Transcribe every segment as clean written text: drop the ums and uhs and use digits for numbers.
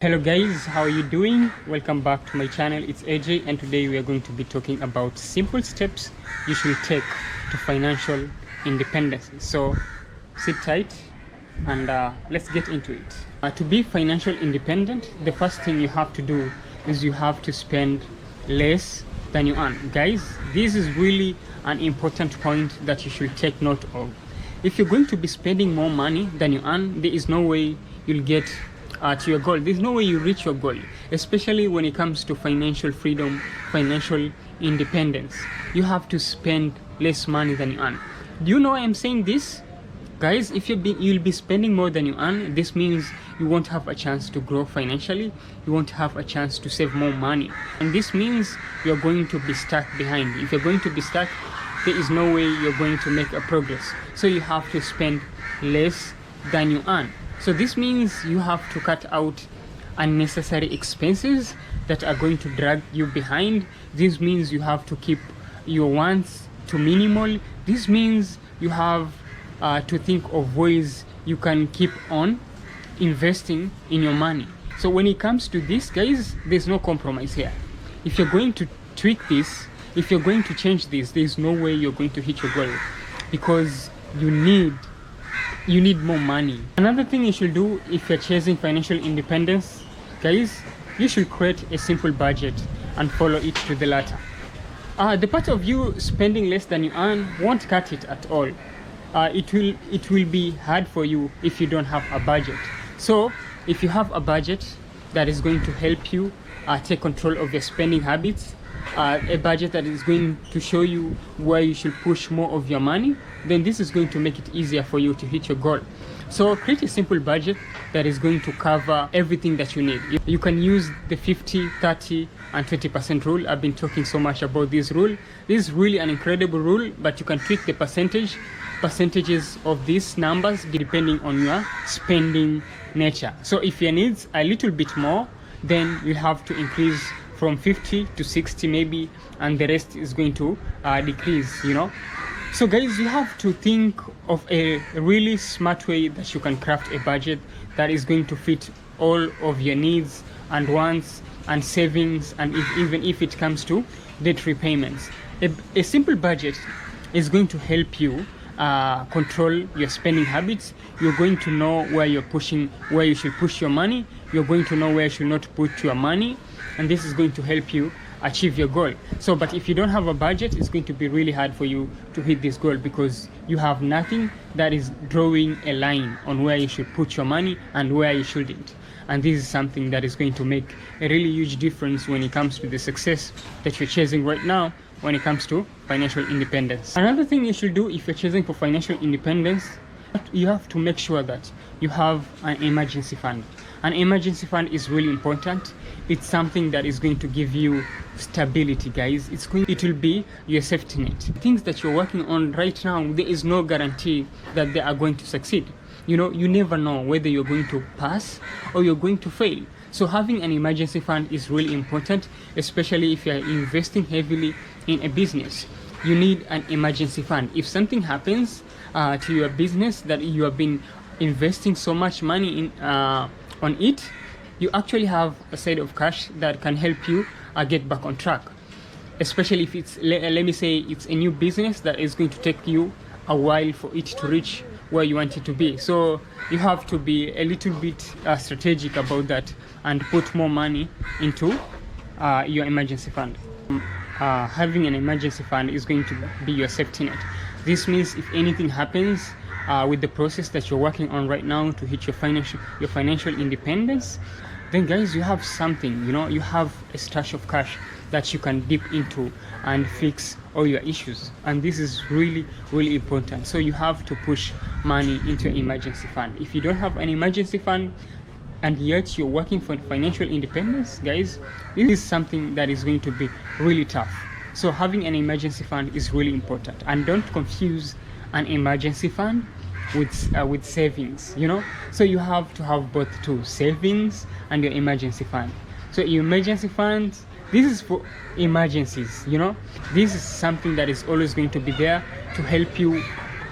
Hello guys, how are you doing? Welcome back to my channel. It's AJ and today we are going to be talking about simple steps you should take to financial independence. So sit tight and let's get into it. To be financial independent, the first thing you have to do is you have to spend less than you earn. Guys, this is really an important point that you should take note of. If you're going to be spending more money than you earn, there is no way you'll get to your goal. There's no way you reach your goal, especially when it comes to financial freedom, financial independence. You have to spend less money than you earn. Do you know why I'm saying this? Guys, if you'll be spending more than you earn, this means you won't have a chance to grow financially, you won't have a chance to save more money. And this means you're going to be stuck behind. If you're going to be stuck, there is no way you're going to make a progress. So you have to spend less than you earn. So this means you have to cut out unnecessary expenses that are going to drag you behind. This means you have to keep your wants to minimal. This means you have to think of ways you can keep on investing in your money. So when it comes to this, guys, there's no compromise here. If you're going to tweak this, if you're going to change this, there's no way you're going to hit your goal, because you need more money. Another thing you should do if you're chasing financial independence, guys, you should create a simple budget and follow it to the letter. The part of you spending less than you earn won't cut it at all. It will be hard for you if you don't have a budget. So if you have a budget that is going to help you take control of your spending habits, a budget that is going to show you where you should push more of your money, then this is going to make it easier for you to hit your goal. So create a simple budget that is going to cover everything that you need. You can use the 50, 30 and 20% rule. I've been talking so much about this rule. This is really an incredible rule, but you can tweak the percentages of these numbers depending on your spending nature. So if your needs a little bit more, then you have to increase from 50 to 60 maybe, and the rest is going to decrease, you know. So guys, you have to think of a really smart way that you can craft a budget that is going to fit all of your needs and wants and savings, and even if it comes to debt repayments. A simple budget is going to help you control your spending habits. You're going to know where you should push your money. You're going to know where you should not put your money, and this is going to help you achieve your goal. So but if you don't have a budget, it's going to be really hard for you to hit this goal, because you have nothing that is drawing a line on where you should put your money and where you shouldn't. And this is something that is going to make a really huge difference when it comes to the success that you're chasing right now when it comes to financial independence. Another thing you should do if you're chasing for financial independence, you have to make sure that you have an emergency fund. An emergency fund is really important. It's something that is going to give you stability, guys. It will be your safety net. Things that you're working on right now, there is no guarantee that they are going to succeed. You know, you never know whether you're going to pass or you're going to fail. So having an emergency fund is really important, especially if you're investing heavily in a business. You need an emergency fund. If something happens to your business that you have been investing so much money in on it, you actually have a side of cash that can help you get back on track. Especially if it's, let me say, it's a new business that is going to take you a while for it to reach where you want it to be. So you have to be a little bit strategic about that and put more money into your emergency fund. Having an emergency fund is going to be your safety net. This means if anything happens with the process that you're working on right now to hit your financial independence, then guys, you have something, you know, you have a stash of cash that you can dip into and fix all your issues. And this is really, really important. So you have to push money into an emergency fund. If you don't have an emergency fund and yet you're working for financial independence, guys, this is something that is going to be really tough. So having an emergency fund is really important. And don't confuse an emergency fund with savings, you know. So you have to have both too, savings and your emergency fund. So your emergency fund, this is for emergencies, you know. This is something that is always going to be there to help you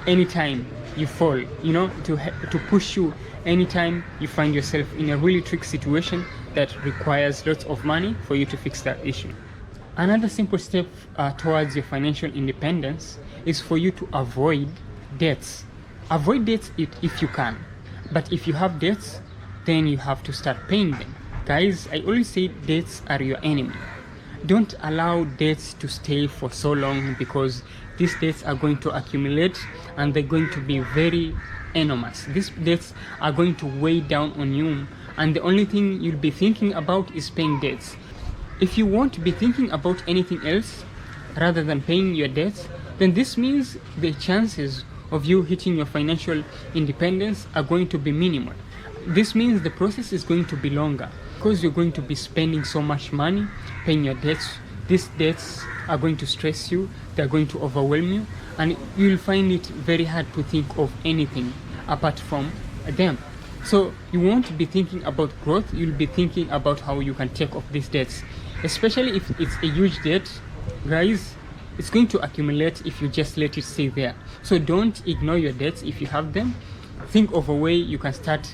anytime you fall, you know, to push you anytime you find yourself in a really tricky situation that requires lots of money for you to fix that issue. Another simple step towards your financial independence is for you to avoid debts. Avoid debts if you can, but if you have debts, then you have to start paying them. Guys, I always say debts are your enemy. Don't allow debts to stay for so long, because these debts are going to accumulate and they're going to be very enormous. These debts are going to weigh down on you, and the only thing you'll be thinking about is paying debts. If you won't be thinking about anything else rather than paying your debts, then this means the chances of you hitting your financial independence are going to be minimal. This means the process is going to be longer, because you're going to be spending so much money paying your debts. These debts are going to stress you, they're going to overwhelm you, and you'll find it very hard to think of anything apart from them. So you won't be thinking about growth, you'll be thinking about how you can take off these debts. Especially if it's a huge debt, guys, it's going to accumulate if you just let it stay there. So don't ignore your debts if you have them. Think of a way you can start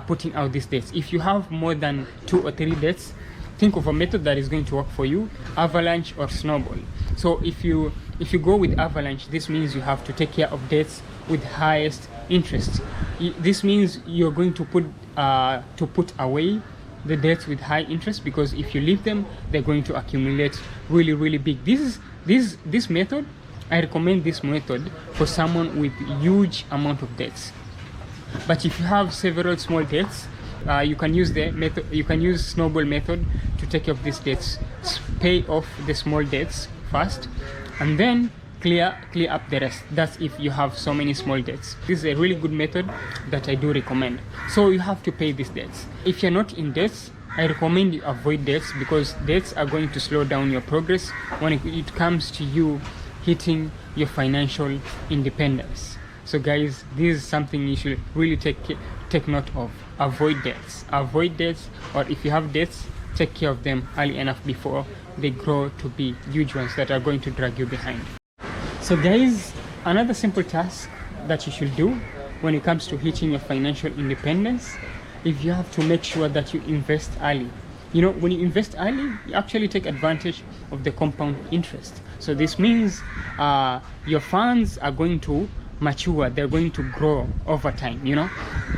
putting out these debts. If you have more than 2 or 3 debts, think of a method that is going to work for you: avalanche or snowball. So if you go with avalanche, this means you have to take care of debts with highest interest. This means you're going to put away the debts with high interest, because if you leave them, they're going to accumulate really big. This method, I recommend this method for someone with huge amount of debts. But if you have several small debts, you can use the method. You can use snowball method to take care of these debts. Pay off the small debts first, and then clear up the rest. That's if you have so many small debts. This is a really good method that I do recommend. So you have to pay these debts. If you're not in debts, I recommend you avoid debts, because debts are going to slow down your progress when it comes to you hitting your financial independence. So guys, this is something you should really take note of. Avoid debts. Avoid debts, or if you have debts, take care of them early enough before they grow to be huge ones that are going to drag you behind. So guys, another simple task that you should do when it comes to hitting your financial independence, if you have to make sure that you invest early. You know, when you invest early, you actually take advantage of the compound interest. So this means your funds are going to mature, they're going to grow over time, you know.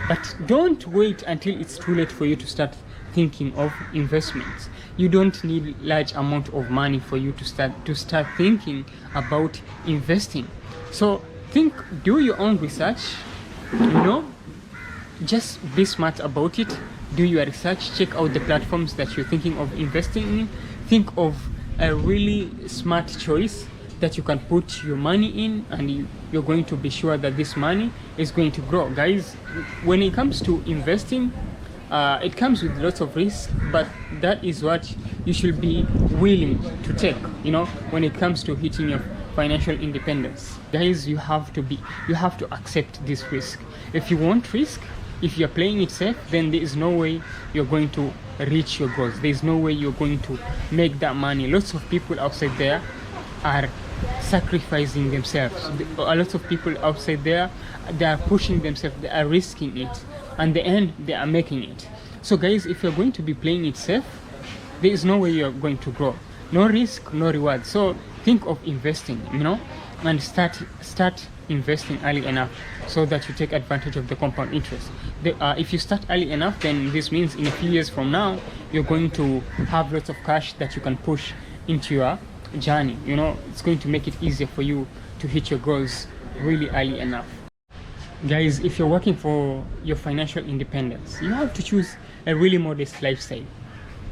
But don't wait until it's too late for you to start thinking of investments. You don't need large amount of money for you to start thinking about investing. So do your own research, you know, just be smart about it. Do your research, check out the platforms that you're thinking of investing in. Think of a really smart choice that you can put your money in, and you're going to be sure that this money is going to grow. Guys, when it comes to investing, it comes with lots of risk, but that is what you should be willing to take, you know, when it comes to hitting your financial independence. Guys, you have to accept this risk. If you want risk, if you're playing it safe, then there is no way you're going to reach your goals. There's no way you're going to make that money. Lots of people outside there are sacrificing themselves. A lot of people outside there, they are pushing themselves, they are risking it, and the end they are making it. So guys, if you're going to be playing it safe, there is no way you're going to grow. No risk, no reward. So think of investing, you know, and start investing early enough so that you take advantage of the compound interest. If you start early enough, then this means in a few years from now, you're going to have lots of cash that you can push into your journey. You know, it's going to make it easier for you to hit your goals really early enough. Guys, if you're working for your financial independence, you have to choose a really modest lifestyle.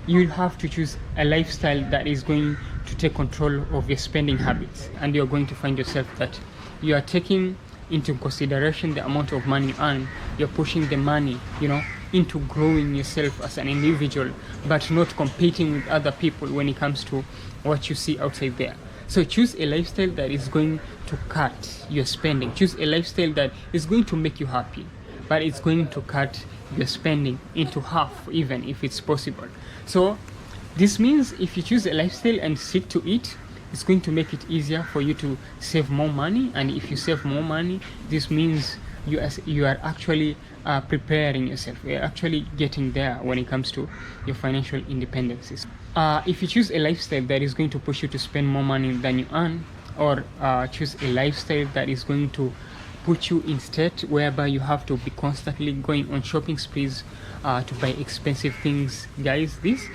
You have to choose a lifestyle that is going to take control of your spending habits, and you're going to find yourself that you are taking into consideration the amount of money you earn. You're pushing the money, you know, into growing yourself as an individual, but not competing with other people when it comes to what you see outside there. So choose a lifestyle that is going to cut your spending. Choose a lifestyle that is going to make you happy, but it's going to cut your spending into half, even if it's possible. So this means if you choose a lifestyle and stick to it, it's going to make it easier for you to save more money. And if you save more money, this means you are actually preparing yourself. You're actually getting there when it comes to your financial independence. If you choose a lifestyle that is going to push you to spend more money than you earn, or choose a lifestyle that is going to put you in state whereby you have to be constantly going on shopping sprees to buy expensive things, guys, this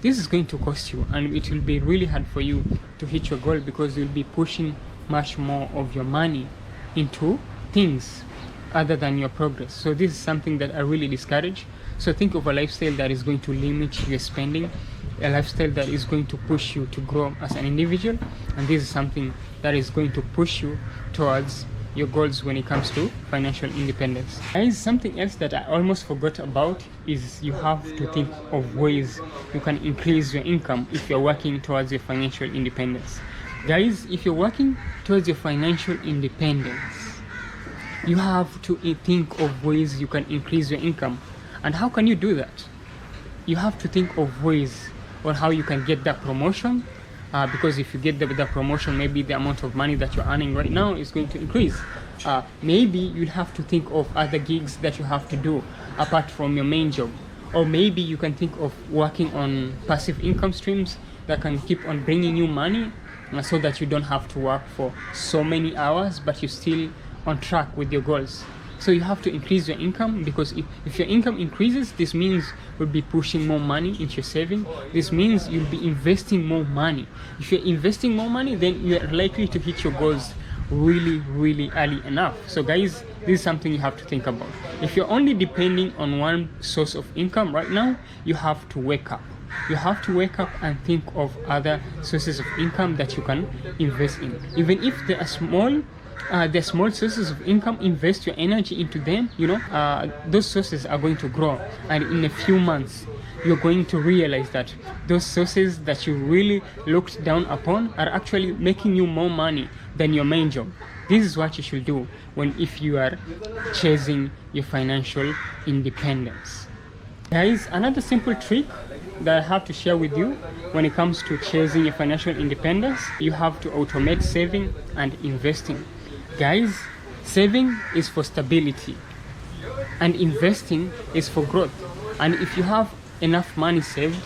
is going to cost you, and it will be really hard for you to hit your goal, because you'll be pushing much more of your money into things other than your progress. So this is something that I really discourage. So think of a lifestyle that is going to limit your spending, a lifestyle that is going to push you to grow as an individual, and this is something that is going to push you towards your goals when it comes to financial independence. And something else that I almost forgot about is you have to think of ways you can increase your income if you're working towards your financial independence. Guys, if you're working towards your financial independence, you have to think of ways you can increase your income. And how can you do that? You have to think of ways on how you can get that promotion, because if you get the promotion, maybe the amount of money that you're earning right now is going to increase. Maybe you'll have to think of other gigs that you have to do apart from your main job. Or maybe you can think of working on passive income streams that can keep on bringing you money, so that you don't have to work for so many hours, but you're still on track with your goals. So you have to increase your income, because if your income increases, this means you'll be pushing more money into your saving. This means you'll be investing more money. If you're investing more money, then you're likely to hit your goals really early enough. So guys, this is something you have to think about. If you're only depending on one source of income right now, you have to wake up. You have to wake up and think of other sources of income that you can invest in. Even if they are small, the small sources of income, invest your energy into them. Those sources are going to grow, and in a few months you're going to realize that those sources that you really looked down upon are actually making you more money than your main job. This is what you should do if you are chasing your financial independence. Guys, another simple trick that I have to share with you when it comes to chasing your financial independence, you have to automate saving and investing. Guys, saving is for stability and investing is for growth. And if you have enough money saved,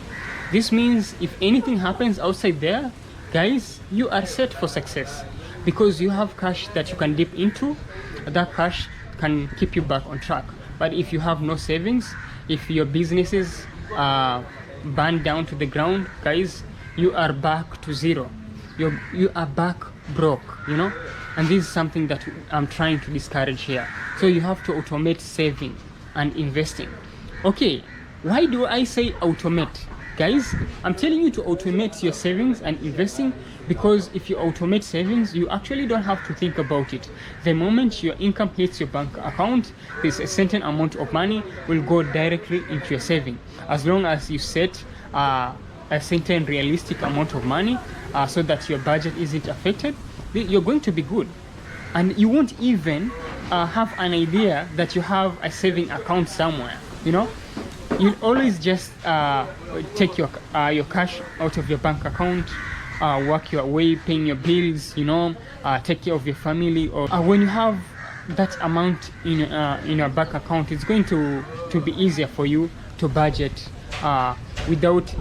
this means if anything happens outside there, guys, you are set for success, because you have cash that you can dip into. That cash can keep you back on track. But if you have no savings, if your businesses burn down to the ground, guys, you are back to zero. You are back broke, and this is something that I'm trying to discourage here. So you have to automate saving and investing. Okay, why do I say automate? Guys, I'm telling you to automate your savings and investing, because if you automate savings, you actually don't have to think about it. The moment your income hits your bank account, there's a certain amount of money will go directly into your saving. As long as you set a certain realistic amount of money so that your budget isn't affected, you're going to be good. And you won't even have an idea that you have a saving account somewhere. You'll always just take your cash out of your bank account, work your way, paying your bills, take care of your family. Or when you have that amount in your bank account, it's going to be easier for you to budget without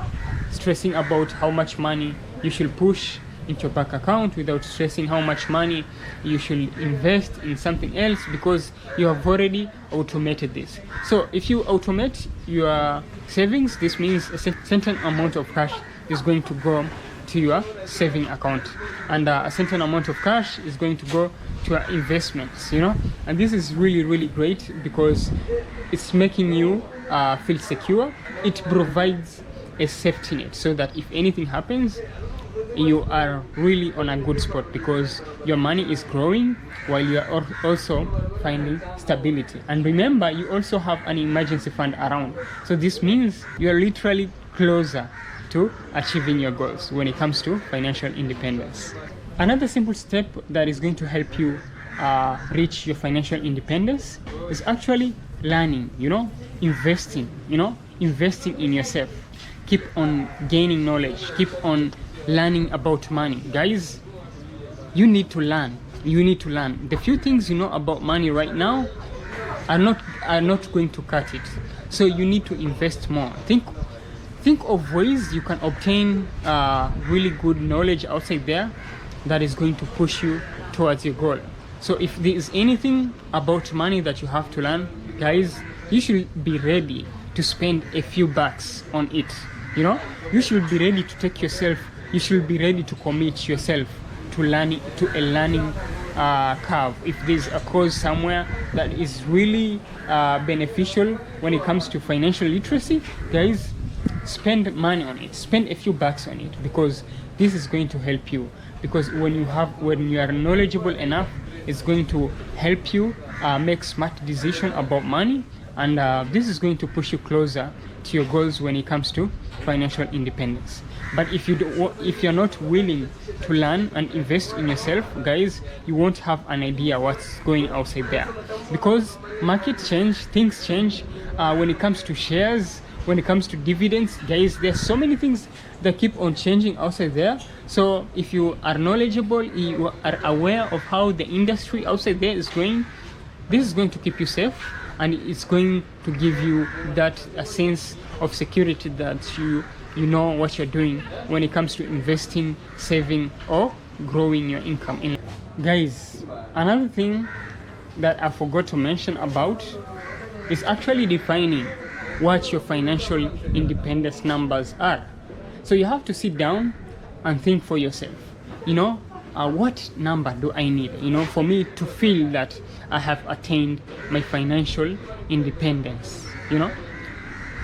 stressing about how much money you should push into your bank account, without stressing how much money you should invest in something else, because you have already automated this. So if you automate your savings, this means a certain amount of cash is going to go to your saving account, and a certain amount of cash is going to go to your investments, and this is really great, because it's making you feel secure. It provides a safety net, so that if anything happens, you are really on a good spot, because your money is growing while you are also finding stability. And remember, you also have an emergency fund around. So this means you are literally closer to achieving your goals when it comes to financial independence. Another simple step that is going to help you reach your financial independence is actually learning, investing in yourself. Keep on gaining knowledge, keep on learning about money. Guys, you need to learn. You need to learn. The few things you know about money right now are not going to cut it. So you need to invest more. Think of ways you can obtain really good knowledge outside there that is going to push you towards your goal. So if there is anything about money that you have to learn, guys, you should be ready to spend a few bucks on it. You know, you should be ready to take yourself. You should be ready to commit yourself to learning, to a learning curve. If there's a course somewhere that is really beneficial when it comes to financial literacy, guys, spend money on it. Spend a few bucks on it, because this is going to help you. Because when you are knowledgeable enough, it's going to help you make smart decisions about money, and this is going to push you closer to your goals when it comes to financial independence. But if you're not willing to learn and invest in yourself, guys, you won't have an idea what's going outside there, because market change, things change. When it comes to shares, when it comes to dividends, guys, there's so many things that keep on changing outside there. So if you are knowledgeable, you are aware of how the industry outside there is going, this is going to keep you safe, and it's going to give you that a sense of security that you know what you're doing when it comes to investing, saving, or growing your income. Guys, another thing that I forgot to mention about is actually defining what your financial independence numbers are. So you have to sit down and think for yourself, you know, what number do I need, you know, for me to feel that I have attained my financial independence, you know.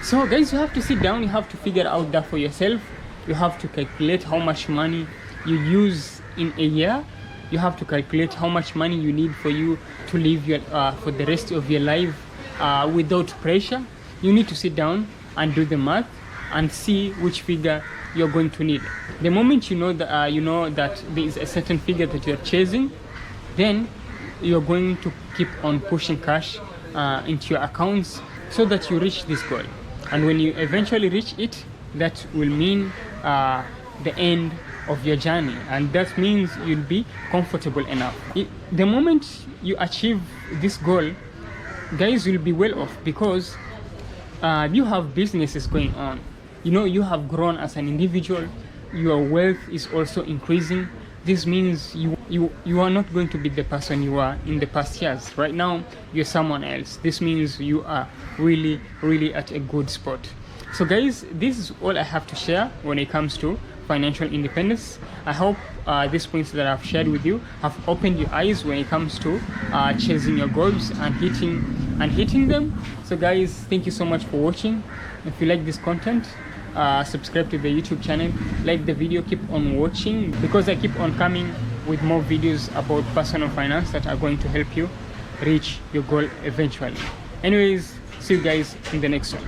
So guys, you have to sit down, you have to figure out that for yourself. You have to calculate how much money you use in a year. You have to calculate how much money you need for you to live your for the rest of your life without pressure. You need to sit down and do the math and see which figure you're going to need. The moment you know that there is a certain figure that you're chasing, then you're going to keep on pushing cash into your accounts so that you reach this goal. And when you eventually reach it, that will mean the end of your journey, and that means you'll be comfortable enough. The moment you achieve this goal, guys, you'll be well off, because you have businesses going on. You know, you have grown as an individual. Your wealth is also increasing. This means you are not going to be the person you were in the past years. Right now, you're someone else. This means you are really, really at a good spot. So guys, this is all I have to share when it comes to financial independence. I hope these points that I've shared with you have opened your eyes when it comes to chasing your goals and hitting them. So guys, thank you so much for watching. If you like this content, subscribe to the YouTube channel, like the video, keep on watching, because I keep on coming with more videos about personal finance that are going to help you reach your goal eventually. Anyways, see you guys in the next one.